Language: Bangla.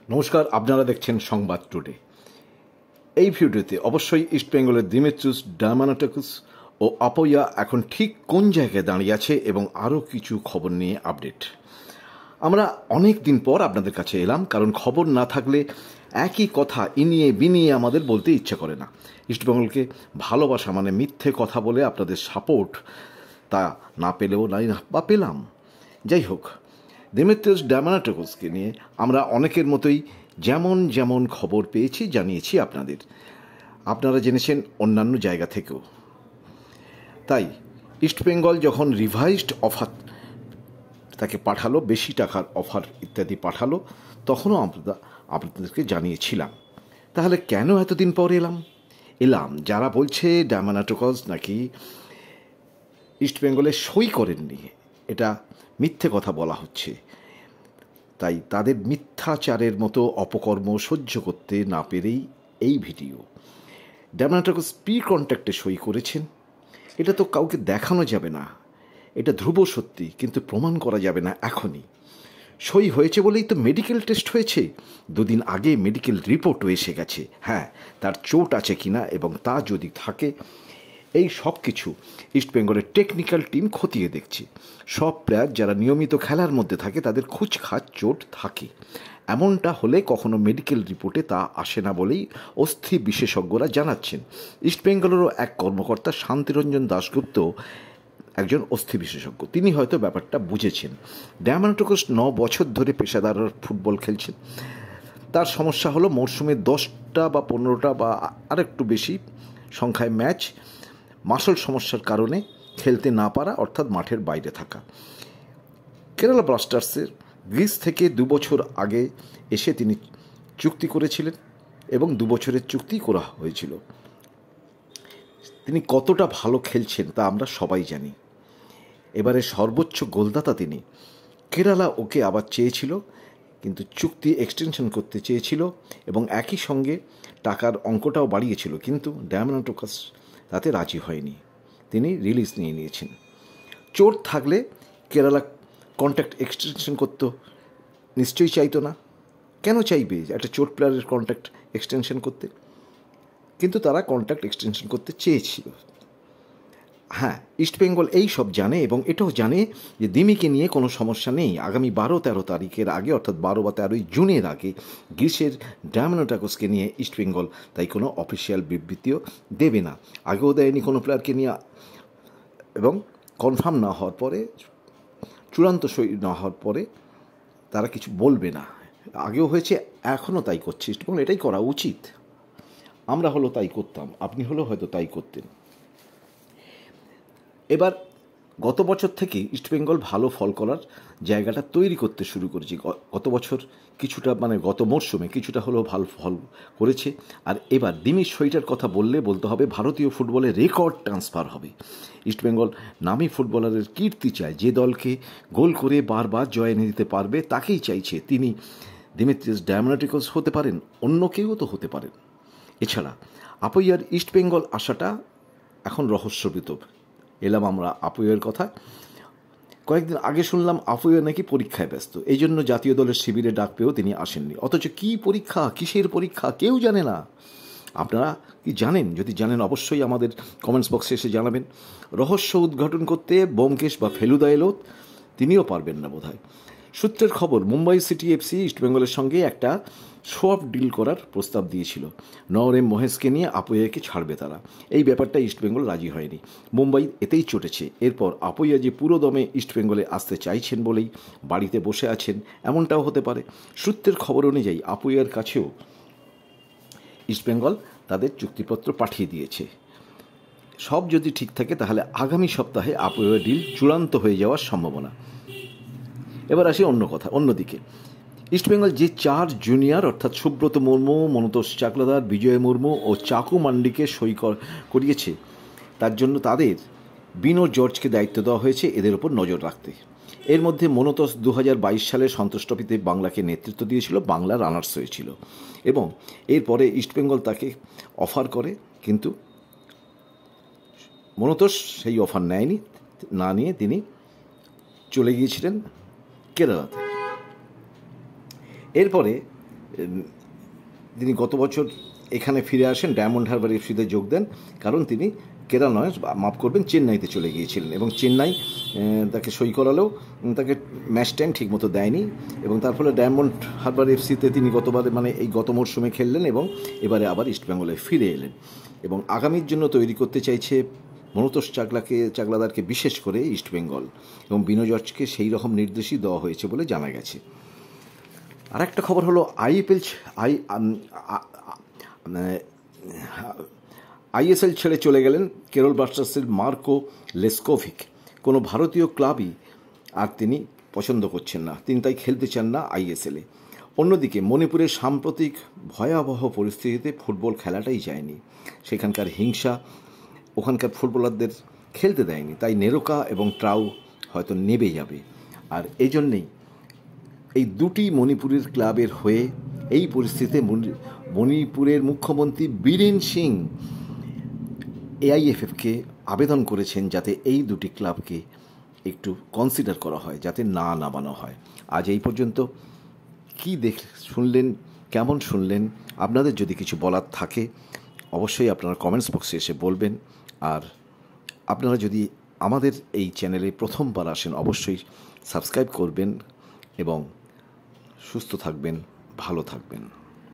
নমস্কার, আপনারা দেখছেন সংবাদ টুডে। এই ভিডিওতে অবশ্যই ইস্টবেঙ্গলের দিমিত্রিস ডায়ামানাটোকুস ও আপোয়া এখন ঠিক কোন জায়গায় দাঁড়িয়ে আছে এবং আরও কিছু খবর নিয়ে আপডেট। আমরা অনেক দিন পর আপনাদের কাছে এলাম, কারণ খবর না থাকলে একই কথা ইনিয়ে বিনিয়ে আমাদের বলতে ইচ্ছা করে না। ইস্টবেঙ্গলকে ভালোবাসা মানে মিথ্যে কথা বলে আপনাদের সাপোর্ট তা না পেলেও নাই বা পেলাম। যাই হোক, দিমিত্রিস ডায়ামানাটোকুসকে নিয়ে আমরা অনেকের মতোই যেমন যেমন খবর পেয়েছি জানিয়েছি আপনাদের। আপনারা জেনেছেন অন্যান্য জায়গা থেকেও। তাই ইস্টবেঙ্গল যখন রিভাইজড অফার তাকে পাঠালো, বেশি টাকার অফার ইত্যাদি পাঠালো, তখনও আমরা আপনাদেরকে জানিয়েছিলাম। তাহলে কেন এতদিন পর এলাম যারা বলছে ডায়ামানাটোকুস নাকি ইস্টবেঙ্গলে সই করেননি, এটা মিথ্যে কথা বলা হচ্ছে। তাই তাদের মিথ্যাচারের মতো অপকর্ম সহ্য করতে না পেরেই এই ভিডিও। ডায়ামানাটোকুস প্রি কন্ট্রাক্টে সই করেছেন, এটা তো কাউকে দেখানো যাবে না, এটা ধ্রুব সত্যি, কিন্তু প্রমাণ করা যাবে না এখনই। সই হয়েছে বলেই তো মেডিকেল টেস্ট হয়েছে, দুদিন আগে মেডিকেল রিপোর্টও এসে গেছে। হ্যাঁ, তার চোট আছে কিনা এবং তা যদি থাকে, এই সব কিছু ইস্টবেঙ্গলের টেকনিক্যাল টিম খতিয়ে দেখছে। সব প্লেয়ার যারা নিয়মিত খেলার মধ্যে থাকে তাদের খুচখাচ চোট থাকে, এমনটা হলে কখনো মেডিকেল রিপোর্টে তা আসে না বলেই অস্থি বিশেষজ্ঞরা জানাচ্ছেন। ইস্টবেঙ্গলেরও এক কর্মকর্তা শান্তিরঞ্জন দাশগুপ্ত একজন অস্থি বিশেষজ্ঞ, তিনি হয়তো ব্যাপারটা বুঝেছেন। ডায়ামানাটোকুস 9 বছর ধরে পেশাদার ফুটবল খেলছেন। তার সমস্যা হলো মরশুমে 10টা বা 15টা বা আরেকটু বেশি সংখ্যায় ম্যাচ মাসল সমস্যার কারণে খেলতে না পারা, অর্থাৎ মাঠের বাইরে থাকা। কেরালা ব্লাস্টার্সের গ্রিস থেকে 2 বছর আগে এসে তিনি চুক্তি করেছিলেন এবং 2 বছরের চুক্তি করা হয়েছিল। তিনি কতটা ভালো খেলছেন তা আমরা সবাই জানি। এবারে সর্বোচ্চ গোলদাতা তিনি। কেরালা ওকে আবার চেয়েছিল, কিন্তু চুক্তি এক্সটেনশন করতে চেয়েছিল এবং একই সঙ্গে টাকার অঙ্কটাও বাড়িয়েছিল, কিন্তু ডায়ামানাটোকুস তাতে রাজি হয়নি। তিনি রিলিজ নিয়ে নিয়েছেন। চোট থাকলে কেরালা কন্ট্রাক্ট এক্সটেনশন করতে নিশ্চয়ই চাইতো না। কেন চাইবে একটা চোট প্লেয়ারের কন্ট্রাক্ট এক্সটেনশন করতে? কিন্তু তারা কন্ট্রাক্ট এক্সটেনশন করতে চেয়েছিল। হ্যাঁ, ইস্টবেঙ্গল এই সব জানে এবং এটাও জানে যে দিমিকে নিয়ে কোনো সমস্যা নেই। আগামী 12-13 তারিখের আগে, অর্থাৎ 12 বা 13 জুনের আগে গ্রিসের ডায়ামানাটোকুসকে নিয়ে ইস্টবেঙ্গল তাই কোনো অফিসিয়াল বিবৃতিও দেবে না। আগেও দেয়নি কোনো প্লেয়ারকে নিয়ে, এবং কনফার্ম না হওয়ার পরে, চূড়ান্ত সই না হওয়ার পরে তারা কিছু বলবে না। আগেও হয়েছে, এখনও তাই করছে ইস্টবেঙ্গল। এটাই করা উচিত। আমরা হলো তাই করতাম, আপনি হলেও হয়তো তাই করতেন। এবার গত বছর থেকে ইস্টবেঙ্গল ভালো ফল করার জায়গাটা তৈরি করতে শুরু করেছে। গত বছর কিছুটা, গত মরশুমে কিছুটা হলেও ভালো ফল করেছে। আর এবার দিমির সইটার কথা বলতে হবে ভারতীয় ফুটবলে রেকর্ড ট্রান্সফার হবে। ইস্টবেঙ্গল নামী ফুটবলারের কীর্তি চায়, যে দলকে গোল করে বারবার জয় এনে দিতে পারবে তাকেই চাইছে। তিনি দিমিত্রিস ডায়ামানাটোকুস হতে পারেন, অন্য কেউ তো হতে পারেন। এছাড়া আপোয়ার ইস্টবেঙ্গল আসাটা এখন রহস্যবিত। এলাম আমরা আপোয়ার কথা। কয়েকদিন আগে শুনলাম আপোয়া নাকি পরীক্ষায় ব্যস্ত, এই জন্য জাতীয় দলের শিবিরে ডাক পেয়েও তিনি আসেননি। অথচ কী পরীক্ষা, কিসের পরীক্ষা কেউ জানে না। আপনারা কি জানেন? যদি জানেন অবশ্যই আমাদের কমেন্টস বক্সে এসে জানাবেন। রহস্য উদ্ঘাটন করতে ব্যোমকেশ বা ফেলুদা এলো, তিনিও পারবেন না বোধহয়। সূত্রের খবর, মুম্বাই সিটি এফসি ইস্টবেঙ্গলের সঙ্গে একটা সোয়াপ ডিল করার প্রস্তাব দিয়েছিল। নওরেম মহেশকে নিয়ে আপোয়াকে ছাড়বে তারা। এই ব্যাপারটা ইস্টবেঙ্গল রাজি হয়নি। মুম্বাই এতেই চটেছে। এরপর আপোয়া যে পুরো দমে ইস্টবেঙ্গলে আসতে চাইছেন বলেই বাড়িতে বসে আছেন, এমনটাও হতে পারে। সূত্রের খবর অনুযায়ী আপোয়ার কাছেও ইস্টবেঙ্গল তাদের চুক্তিপত্র পাঠিয়ে দিয়েছে। সব যদি ঠিক থাকে তাহলে আগামী সপ্তাহে আপোয়া ডিল চূড়ান্ত হয়ে যাওয়ার সম্ভাবনা। এবার আসি অন্যদিকে। ইস্টবেঙ্গল যে 4 জুনিয়র, অর্থাৎ সুব্রত মুর্মু, মনতোষ চাকলাদার, বিজয় মুর্মু ও চাকু মান্ডিকে সই করিয়েছে, তার জন্য তাদের বিনো জর্জকে দায়িত্ব দেওয়া হয়েছে এদের ওপর নজর রাখতে। এর মধ্যে মনতোষ 2022 সালে সন্তোষ ট্রফিতে বাংলাকে নেতৃত্ব দিয়েছিল, বাংলা রানার্স হয়েছিল, এবং এরপরে ইস্টবেঙ্গল তাকে অফার করে, কিন্তু মনতোষ সেই অফার না নিয়ে তিনি চলে গিয়েছিলেন কেরালাতে। এরপরে তিনি গত বছর এখানে ফিরে আসেন, ডায়মন্ড হারবার এফসিতে যোগ দেন, কারণ তিনি কেরালা নয়, মাফ করবেন, চেন্নাইতে চলে গিয়েছিলেন এবং চেন্নাই তাকে সই করালেও তাকে ম্যাচ টাইম ঠিকমতো দেয়নি এবং তার ফলে ডায়মন্ড হারবার এফসিতে তিনি গতবারে মানে এই গত মরশুমে খেললেন এবং এবারে আবার ইস্টবেঙ্গলে ফিরে এলেন এবং আগামীর জন্য তৈরি করতে চাইছে মনতোষ চাকলাদারকে বিশেষ করে ইস্টবেঙ্গল, এবং বিনয় জর্জকে সেই রকম নির্দেশই দেওয়া হয়েছে বলে জানা গেছে। আর একটা খবর হলো আইএসএল ছেড়ে চলে গেলেন কেরল ব্লাস্টার্সের মার্কো লেস্কোভিক। কোনো ভারতীয় ক্লাবই আর তিনি পছন্দ করছেন না, তিনি তাই খেলতে চান না আইএসএলে। অন্যদিকে মণিপুরের সাম্প্রতিক ভয়াবহ পরিস্থিতিতে ফুটবল খেলাটাই যায়নি, সেখানকার হিংসা ওখানকার ফুটবলারদের খেলতে দেয়নি, তাই নেরোকা এবং ট্রাউ হয়তো নেবে যাবে। আর এই জন্যেই এই দুটি মণিপুরের ক্লাবের হয়ে এই পরিস্থিতিতে মণিপুরের মুখ্যমন্ত্রী বীরেন সিং এআইএফএফকে আবেদন করেছেন যাতে এই দুটি ক্লাবকে একটু কনসিডার করা হয়, যাতে না নামানো হয়। আজ এই পর্যন্ত কি শুনলেন, কেমন শুনলেন, আপনাদের যদি কিছু বলার থাকে অবশ্যই আপনারা কমেন্টস বক্সে এসে বলবেন। আর আপনারা যদি আমাদের এই চ্যানেলে প্রথমবার আসেন অবশ্যই সাবস্ক্রাইব করবেন এবং সুস্থ থাকবেন, ভালো থাকবেন।